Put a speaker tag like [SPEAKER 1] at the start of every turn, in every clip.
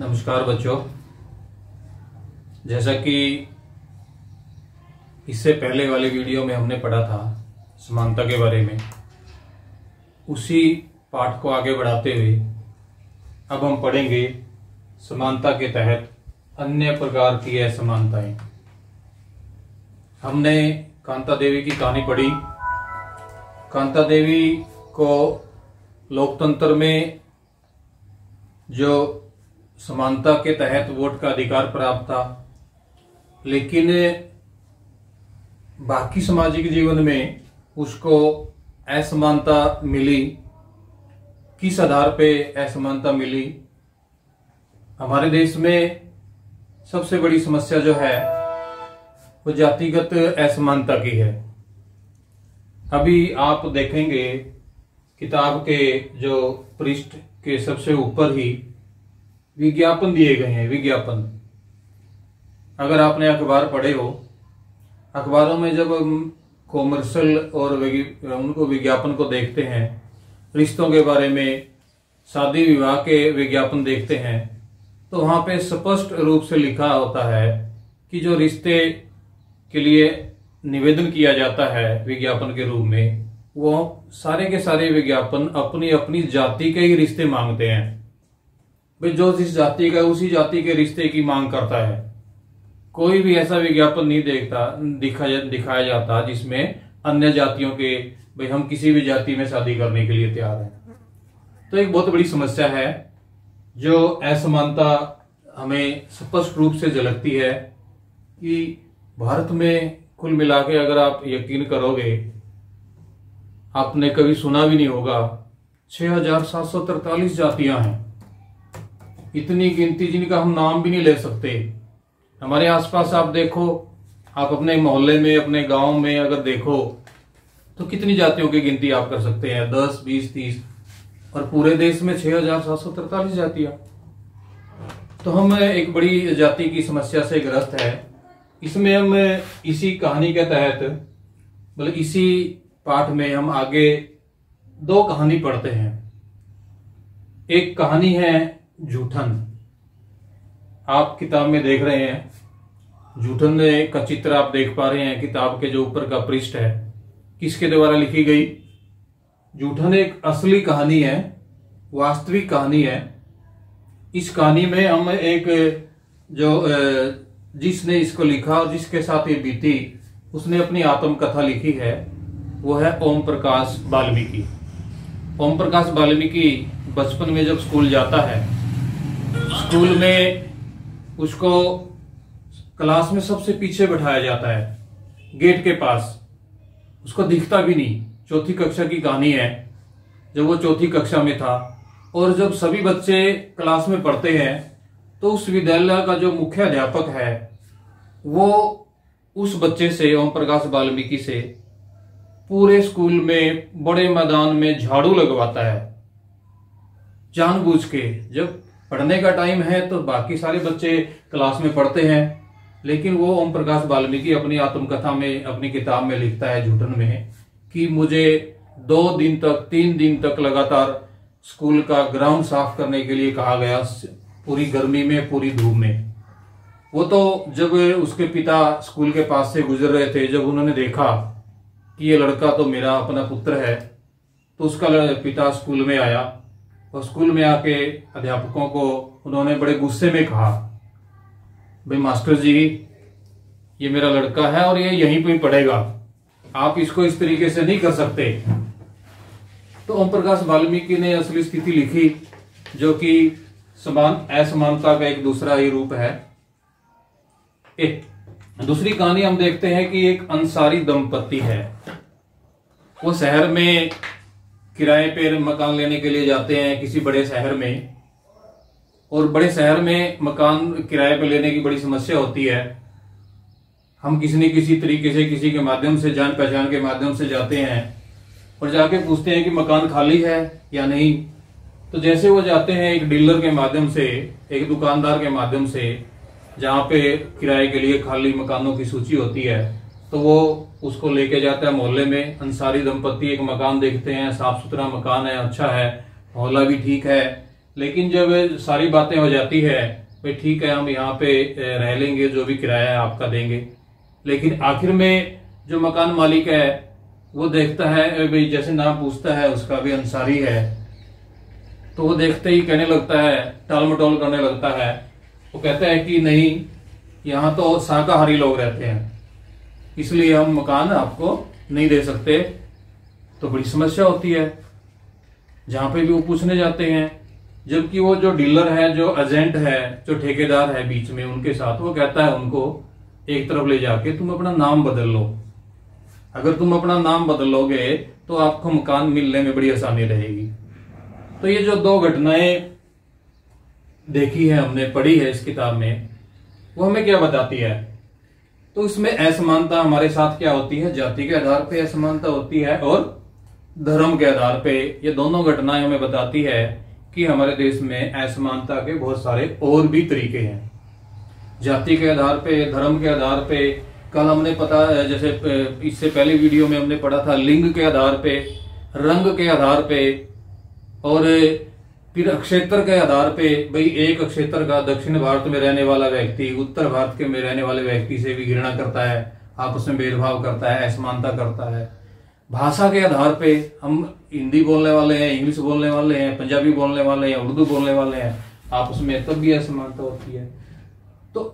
[SPEAKER 1] नमस्कार बच्चों। जैसा कि इससे पहले वाले वीडियो में हमने पढ़ा था समानता के बारे में, उसी पाठ को आगे बढ़ाते हुए अब हम पढ़ेंगे समानता के तहत अन्य प्रकार की असमानताएं। हमने कांता देवी की कहानी पढ़ी। कांता देवी को लोकतंत्र में जो समानता के तहत वोट का अधिकार प्राप्त था, लेकिन बाकी सामाजिक जीवन में उसको असमानता मिली। किस आधार पे असमानता मिली? हमारे देश में सबसे बड़ी समस्या जो है वो जातिगत असमानता की है। अभी आप देखेंगे किताब के जो पृष्ठ के सबसे ऊपर ही विज्ञापन दिए गए हैं। विज्ञापन, अगर आपने अखबार पढ़े हो, अखबारों में जब कॉमर्शियल और उनको विज्ञापन को देखते हैं, रिश्तों के बारे में, शादी विवाह के विज्ञापन देखते हैं, तो वहां पे स्पष्ट रूप से लिखा होता है कि जो रिश्ते के लिए निवेदन किया जाता है विज्ञापन के रूप में, वो सारे के सारे विज्ञापन अपनी अपनी जाति के ही रिश्ते मांगते हैं। भाई जो जिस जाति का उसी जाति के रिश्ते की मांग करता है। कोई भी ऐसा विज्ञापन नहीं दिखाया जाता जिसमें अन्य जातियों के, भाई हम किसी भी जाति में शादी करने के लिए तैयार हैं। तो एक बहुत बड़ी समस्या है जो असमानता हमें स्पष्ट रूप से झलकती है कि भारत में कुल मिला के, अगर आप यकीन करोगे, आपने कभी सुना भी नहीं होगा, 6743 जातियां हैं। इतनी गिनती जिनका हम नाम भी नहीं ले सकते। हमारे आसपास आप देखो, आप अपने मोहल्ले में, अपने गांव में अगर देखो तो कितनी जातियों की गिनती आप कर सकते हैं? 10, 20, 30, और पूरे देश में 6743 जातियां। तो हम एक बड़ी जाति की समस्या से ग्रस्त है। इसमें हम इसी कहानी के तहत, मतलब इसी पाठ में हम आगे दो कहानी पढ़ते हैं। एक कहानी है जूठन। आप किताब में देख रहे हैं जूठन का चित्र आप देख पा रहे हैं। किताब के जो ऊपर का पृष्ठ है, किसके द्वारा लिखी गई? जूठन एक असली कहानी है, वास्तविक कहानी है। इस कहानी में हम एक जो जिसने इसको लिखा और जिसके साथ ये बीती, उसने अपनी आत्मकथा लिखी है, वो है ओम प्रकाश वाल्मीकि। ओम प्रकाश वाल्मीकि बचपन में जब स्कूल जाता है, स्कूल में उसको क्लास में सबसे पीछे बैठाया जाता है, गेट के पास। उसको दिखता भी नहीं। चौथी कक्षा की कहानी है, जब वो चौथी कक्षा में था। और जब सभी बच्चे क्लास में पढ़ते हैं तो उस विद्यालय का जो मुख्य अध्यापक है वो उस बच्चे से, ओम प्रकाश वाल्मीकि से, पूरे स्कूल में बड़े मैदान में झाड़ू लगवाता है जानबूझ के। जब पढ़ने का टाइम है तो बाकी सारे बच्चे क्लास में पढ़ते हैं, लेकिन वो ओम प्रकाश वाल्मीकि अपनी आत्मकथा में, अपनी किताब में लिखता है जूठन में कि मुझे 2 दिन तक, 3 दिन तक लगातार स्कूल का ग्राउंड साफ करने के लिए कहा गया, पूरी गर्मी में, पूरी धूप में। वो तो जब उसके पिता स्कूल के पास से गुजर रहे थे, जब उन्होंने देखा कि ये लड़का तो मेरा अपना पुत्र है, तो उसका पिता स्कूल में आया और स्कूल में आके अध्यापकों को उन्होंने बड़े गुस्से में कहा, भाई मास्टर जी, ये मेरा लड़का है और ये यहीं पे ही पढ़ेगा, आप इसको इस तरीके से नहीं कर सकते। तो ओम प्रकाश वाल्मीकि ने असली स्थिति लिखी, जो कि असमानता का एक दूसरा ही रूप है। एक दूसरी कहानी हम देखते हैं कि एक अंसारी दंपत्ति है। वो शहर में किराए पे मकान लेने के लिए जाते हैं किसी बड़े शहर में, और बड़े शहर में मकान किराए पे लेने की बड़ी समस्या होती है। हम किसी न किसी तरीके से, किसी के माध्यम से, जान पहचान के माध्यम से जाते हैं और जाके पूछते हैं कि मकान खाली है या नहीं। तो जैसे वो जाते हैं एक डीलर के माध्यम से, एक दुकानदार के माध्यम से, जहां पे किराए के लिए खाली मकानों की सूची होती है, तो वो उसको लेके जाता है मोहल्ले में। अंसारी दंपत्ति एक मकान देखते हैं, साफ सुथरा मकान है, अच्छा है, मोहल्ला भी ठीक है, लेकिन जब सारी बातें हो जाती है, भाई ठीक है हम यहाँ पे रह लेंगे, जो भी किराया है आपका देंगे, लेकिन आखिर में जो मकान मालिक है वो देखता है, भाई जैसे नाम पूछता है उसका भी अंसारी है, तो वो देखते ही कहने लगता है, टाल मटोल करने लगता है। वो कहता है कि नहीं, यहाँ तो शाकाहारी लोग रहते हैं, इसलिए हम मकान आपको नहीं दे सकते। तो बड़ी समस्या होती है, जहां पे भी वो पूछने जाते हैं, जबकि वो जो डीलर है, जो एजेंट है, जो ठेकेदार है बीच में उनके साथ, वो कहता है उनको एक तरफ ले जाके तुम अपना नाम बदल लो, अगर तुम अपना नाम बदल लोगे तो आपको मकान मिलने में बड़ी आसानी रहेगी। तो ये जो दो घटनाएं देखी है हमने, पढ़ी है इस किताब में, वो हमें क्या बताती है? तो इसमें असमानता हमारे साथ क्या होती है? जाति के आधार पे असमानता होती है और धर्म के आधार पे। ये दोनों घटनाएं हमें बताती है कि हमारे देश में असमानता के बहुत सारे और भी तरीके हैं। जाति के आधार पे, धर्म के आधार पे, कल हमने पता, जैसे इससे पहले वीडियो में हमने पढ़ा था, लिंग के आधार पे, रंग के आधार पे, और फिर क्षेत्र के आधार पे। भाई एक क्षेत्र का दक्षिण भारत में रहने वाला व्यक्ति उत्तर भारत के में रहने वाले व्यक्ति से भी घृणा करता है, आपस में भेदभाव करता है, असमानता करता है। भाषा के आधार पे, हम हिंदी बोलने वाले हैं, इंग्लिश बोलने वाले हैं, पंजाबी बोलने वाले हैं, उर्दू बोलने वाले हैं, आपस में तब भी असमानता होती है। तो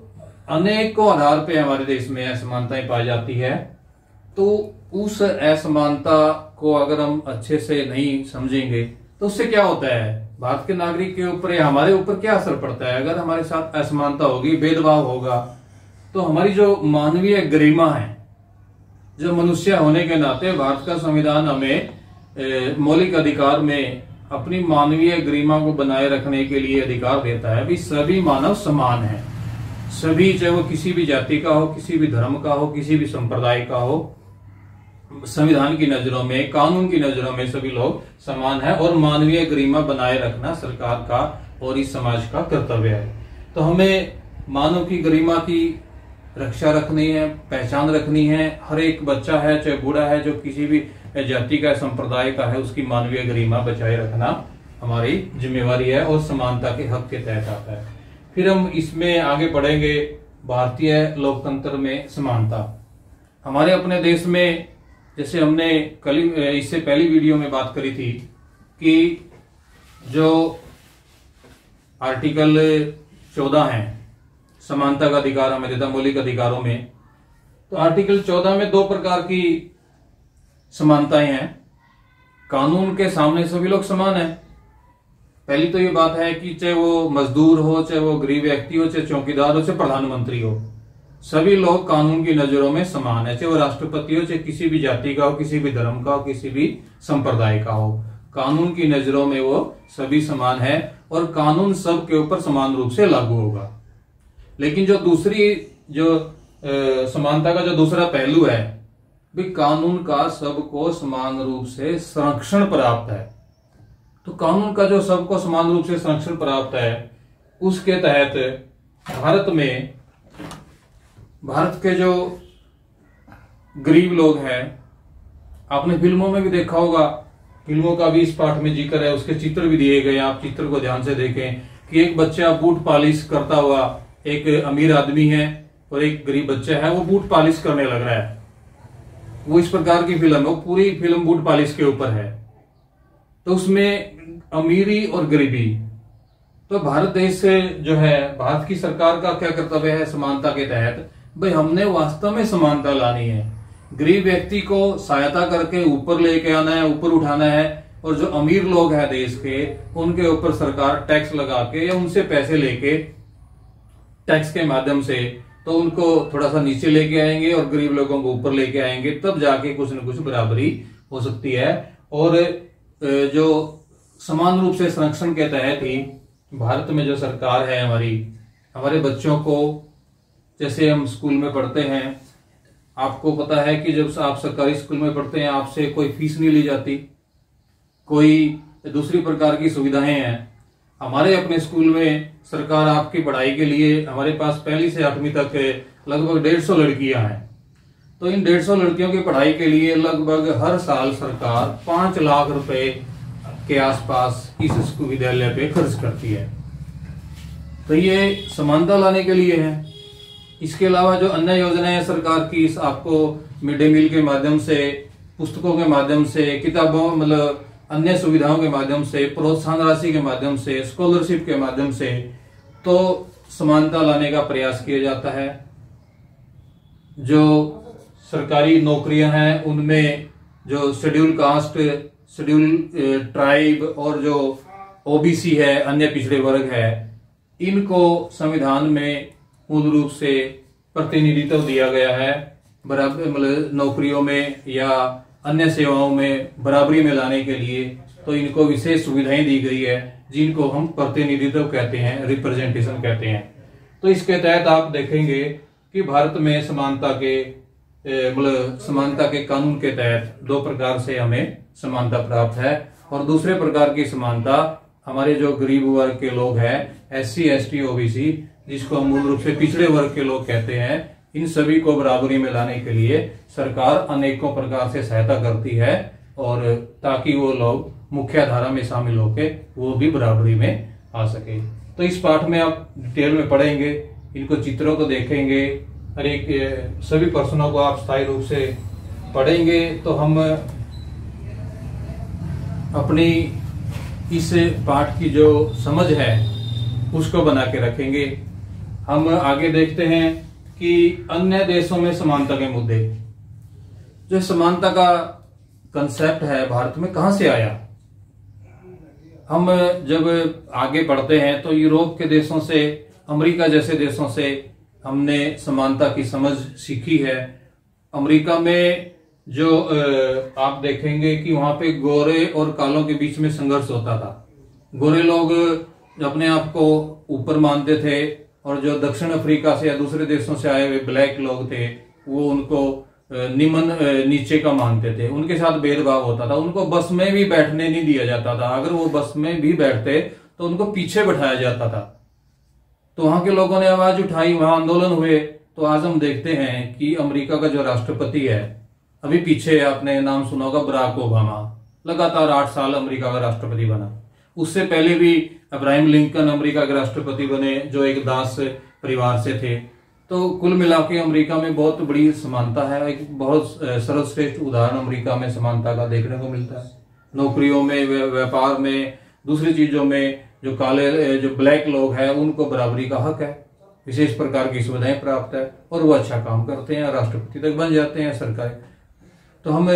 [SPEAKER 1] अनेकों आधार पे हमारे देश में असमानताएं पाई जाती है। तो उस असमानता को अगर हम अच्छे से नहीं समझेंगे तो उससे क्या होता है? भारत के नागरिक के ऊपर या हमारे ऊपर क्या असर पड़ता है? अगर हमारे साथ असमानता होगी, भेदभाव होगा, तो हमारी जो मानवीय गरिमा है, जो मनुष्य होने के नाते भारत का संविधान हमें मौलिक अधिकार में अपनी मानवीय गरिमा को बनाए रखने के लिए अधिकार देता है। भी सभी मानव समान है, सभी, चाहे वो किसी भी जाति का हो, किसी भी धर्म का हो, किसी भी संप्रदाय का हो, संविधान की नजरों में, कानून की नजरों में सभी लोग समान है। और मानवीय गरिमा बनाए रखना सरकार का और इस समाज का कर्तव्य है। तो हमें मानव की गरिमा की रक्षा रखनी है, पहचान रखनी है। हर एक बच्चा है, चाहे बूढ़ा है, जो किसी भी जाति का, संप्रदाय का है, उसकी मानवीय गरिमा बचाए रखना हमारी जिम्मेवारी है और समानता के हक के तहत आता है। फिर हम इसमें आगे बढ़ेंगे, भारतीय लोकतंत्र में समानता। हमारे अपने देश में, जैसे हमने कल इससे पहली वीडियो में बात करी थी कि जो आर्टिकल 14 है, समानता का अधिकार हमें देता मौलिक अधिकारों में, तो आर्टिकल 14 में दो प्रकार की समानताएं हैं। कानून के सामने सभी लोग समान हैं। पहली तो ये बात है कि चाहे वो मजदूर हो, चाहे वो गरीब व्यक्ति हो, चाहे चौकीदार हो, चाहे प्रधानमंत्री हो, सभी लोग कानून की नजरों में समान है। चाहे वो राष्ट्रपति हो, चाहे किसी भी जाति का हो, किसी भी धर्म का हो, किसी भी संप्रदाय का हो, कानून की नजरों में वो सभी समान है और कानून सब के ऊपर समान रूप से लागू होगा। लेकिन जो दूसरी समानता का जो दूसरा पहलू है, भी कानून का सबको समान रूप से संरक्षण प्राप्त है। तो कानून का जो सबको समान रूप से संरक्षण प्राप्त है, उसके तहत भारत के जो गरीब लोग हैं, आपने फिल्मों में भी देखा होगा, फिल्मों का भी इस पाठ में जिक्र है, उसके चित्र भी दिए गए, आप चित्र को ध्यान से देखें कि एक बच्चा बूट पॉलिश करता हुआ, एक अमीर आदमी है और एक गरीब बच्चा है, वो बूट पॉलिश करने लग रहा है। वो इस प्रकार की फिल्म है, वो पूरी फिल्म बूट पॉलिश के ऊपर है। तो उसमें अमीरी और गरीबी, तो भारत देश से जो है, भारत की सरकार का क्या कर्तव्य है समानता के तहत? भाई हमने वास्तव में समानता लानी है, गरीब व्यक्ति को सहायता करके ऊपर लेके आना है, ऊपर उठाना है। और जो अमीर लोग हैं देश के, उनके ऊपर सरकार टैक्स लगा के या उनसे पैसे लेके टैक्स के माध्यम से तो उनको थोड़ा सा नीचे लेके आएंगे और गरीब लोगों को ऊपर लेके आएंगे, तब जाके कुछ न कुछ बराबरी हो सकती है। और जो समान रूप से संरक्षण के तहत ही भारत में जो सरकार है हमारे बच्चों को, जैसे हम स्कूल में पढ़ते हैं, आपको पता है कि जब आप सरकारी स्कूल में पढ़ते हैं, आपसे कोई फीस नहीं ली जाती, कोई दूसरी प्रकार की सुविधाएं हैं। हमारे अपने स्कूल में सरकार आपकी पढ़ाई के लिए, हमारे पास पहली से 8वीं तक लगभग 150 लड़कियां हैं। तो इन 150 लड़कियों की पढ़ाई के लिए लगभग हर साल सरकार 5 लाख रुपए के आसपास इस विश्वविद्यालय पे खर्च करती है। तो ये समानता लाने के लिए है। इसके अलावा जो अन्य योजनाएं हैं सरकार की, इस आपको मिड डे मील के माध्यम से, पुस्तकों के माध्यम से, किताबों मतलब अन्य सुविधाओं के माध्यम से, प्रोत्साहन राशि के माध्यम से, स्कॉलरशिप के माध्यम से तो समानता लाने का प्रयास किया जाता है। जो सरकारी नौकरियां हैं उनमें जो शेड्यूल कास्ट, शेड्यूल ट्राइब और जो ओबीसी है, अन्य पिछड़े वर्ग है, इनको संविधान में पूर्ण रूप से प्रतिनिधित्व दिया गया है। बराबर मतलब नौकरियों में या अन्य सेवाओं में बराबरी में लाने के लिए तो इनको विशेष सुविधाएं दी गई है, जिनको हम प्रतिनिधित्व कहते हैं, रिप्रेजेंटेशन कहते हैं। तो इसके तहत आप देखेंगे कि भारत में समानता के कानून के तहत दो प्रकार से हमें समानता प्राप्त है। और दूसरे प्रकार की समानता हमारे जो गरीब वर्ग के लोग हैं, SC, ST, OBC, जिसको हम मूल रूप से पिछड़े वर्ग के लोग कहते हैं, इन सभी को बराबरी में लाने के लिए सरकार अनेकों प्रकार से सहायता करती है, और ताकि वो लोग मुख्य धारा में शामिल होके वो भी बराबरी में आ सके। तो इस पाठ में आप डिटेल में पढ़ेंगे, इनको चित्रों को देखेंगे, हर एक सभी प्रश्नों को आप स्थायी रूप से पढ़ेंगे तो हम अपनी इस पाठ की जो समझ है उसको बना के रखेंगे। हम आगे देखते हैं कि अन्य देशों में समानता के मुद्दे, जो समानता का कंसेप्ट है भारत में कहां से आया। हम जब आगे बढ़ते हैं तो यूरोप के देशों से, अमेरिका जैसे देशों से हमने समानता की समझ सीखी है। अमेरिका में जो आप देखेंगे कि वहां पे गोरे और कालों के बीच में संघर्ष होता था। गोरे लोग अपने आप को ऊपर मानते थे, और जो दक्षिण अफ्रीका से या दूसरे देशों से आए हुए ब्लैक लोग थे वो उनको नीचे का मानते थे, उनके साथ भेदभाव होता था। उनको बस में भी बैठने नहीं दिया जाता था, अगर वो बस में भी बैठते तो उनको पीछे बैठाया जाता था। तो वहां के लोगों ने आवाज उठाई, वहां आंदोलन हुए। तो आज हम देखते हैं कि अमेरिका का जो राष्ट्रपति है, अभी पीछे आपने नाम सुना होगा बराक ओबामा, लगातार 8 साल अमेरिका का राष्ट्रपति बना। उससे पहले भी अब्राहम लिंकन अमेरिका के राष्ट्रपति बने, जो एक दास परिवार से थे। तो कुल मिला के अमेरिका में बहुत बड़ी समानता है। एक बहुत सर्वश्रेष्ठ उदाहरण अमेरिका में समानता का देखने को मिलता है। नौकरियों में, व्यापार में, दूसरी चीजों में जो जो ब्लैक लोग हैं उनको बराबरी का हक है, विशेष प्रकार की सुविधाएं प्राप्त है, और वो अच्छा काम करते हैं, राष्ट्रपति तक बन जाते हैं सरकार। तो हम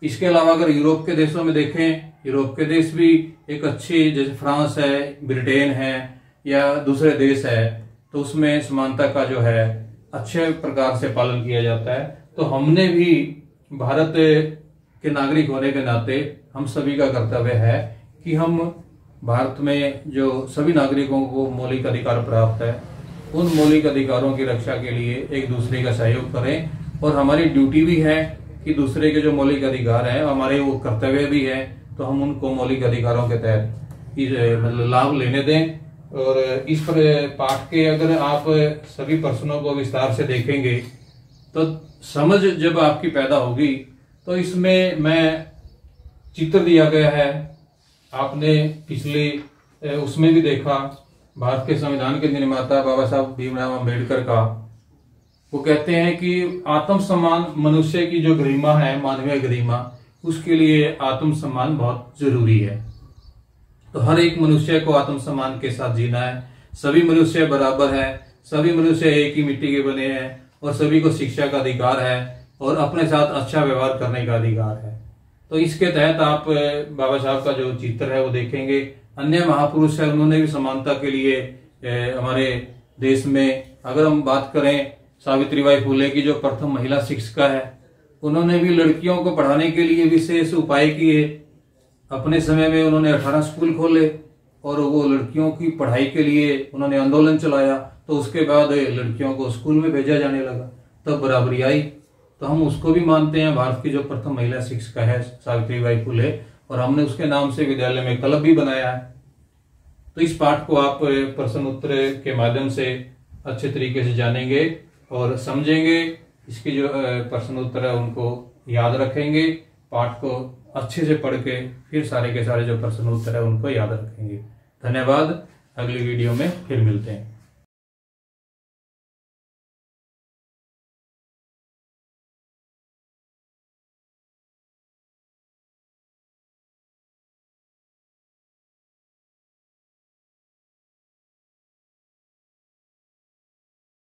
[SPEAKER 1] इसके अलावा अगर यूरोप के देशों में देखें, यूरोप के देश भी एक अच्छी, जैसे फ्रांस है, ब्रिटेन है या दूसरे देश है, तो उसमें समानता का जो है अच्छे प्रकार से पालन किया जाता है। तो हमने भी भारत के नागरिक होने के नाते हम सभी का कर्तव्य है कि हम भारत में जो सभी नागरिकों को मौलिक अधिकार प्राप्त है, उन मौलिक अधिकारों की रक्षा के लिए एक दूसरे का सहयोग करें। और हमारी ड्यूटी भी है कि दूसरे के जो मौलिक अधिकार है, हमारे वो कर्तव्य भी है, तो हम उनको मौलिक अधिकारों के तहत मतलब लाभ लेने दें। और इस पर पाठ के अगर आप सभी प्रश्नों को विस्तार से देखेंगे तो समझ जब आपकी पैदा होगी, तो इसमें मैं चित्र दिया गया है, आपने पिछले उसमें भी देखा, भारत के संविधान के निर्माता बाबा साहब भीमराव अम्बेडकर का। वो कहते हैं कि आत्मसम्मान, मनुष्य की जो गरिमा है, मानवीय गरिमा, उसके लिए आत्मसम्मान बहुत जरूरी है। तो हर एक मनुष्य को आत्मसम्मान के साथ जीना है। सभी मनुष्य बराबर है, सभी मनुष्य एक ही मिट्टी के बने हैं, और सभी को शिक्षा का अधिकार है और अपने साथ अच्छा व्यवहार करने का अधिकार है। तो इसके तहत आप बाबा साहब का जो चित्र है वो देखेंगे। अन्य महापुरुष है, उन्होंने भी समानता के लिए हमारे देश में, अगर हम बात करें सावित्रीबाई फुले की जो प्रथम महिला शिक्षिका है, उन्होंने भी लड़कियों को पढ़ाने के लिए विशेष उपाय किए। अपने समय में उन्होंने 18 स्कूल खोले और वो लड़कियों की पढ़ाई के लिए उन्होंने आंदोलन चलाया। तो उसके बाद लड़कियों को स्कूल में भेजा जाने लगा, तब बराबरी आई। तो हम उसको भी मानते हैं, भारत की जो प्रथम महिला शिक्षिका है सावित्रीबाई फुले, और हमने उसके नाम से विद्यालय में क्लब भी बनाया है। तो इस पाठ को आप प्रश्न उत्तर के माध्यम से अच्छे तरीके से जानेंगे और समझेंगे। इसके जो प्रश्न उत्तर है उनको याद रखेंगे पाठ को अच्छे से पढ़ के फिर सारे के सारे जो प्रश्न उत्तर है उनको याद रखेंगे। धन्यवाद। अगली वीडियो में फिर मिलते हैं।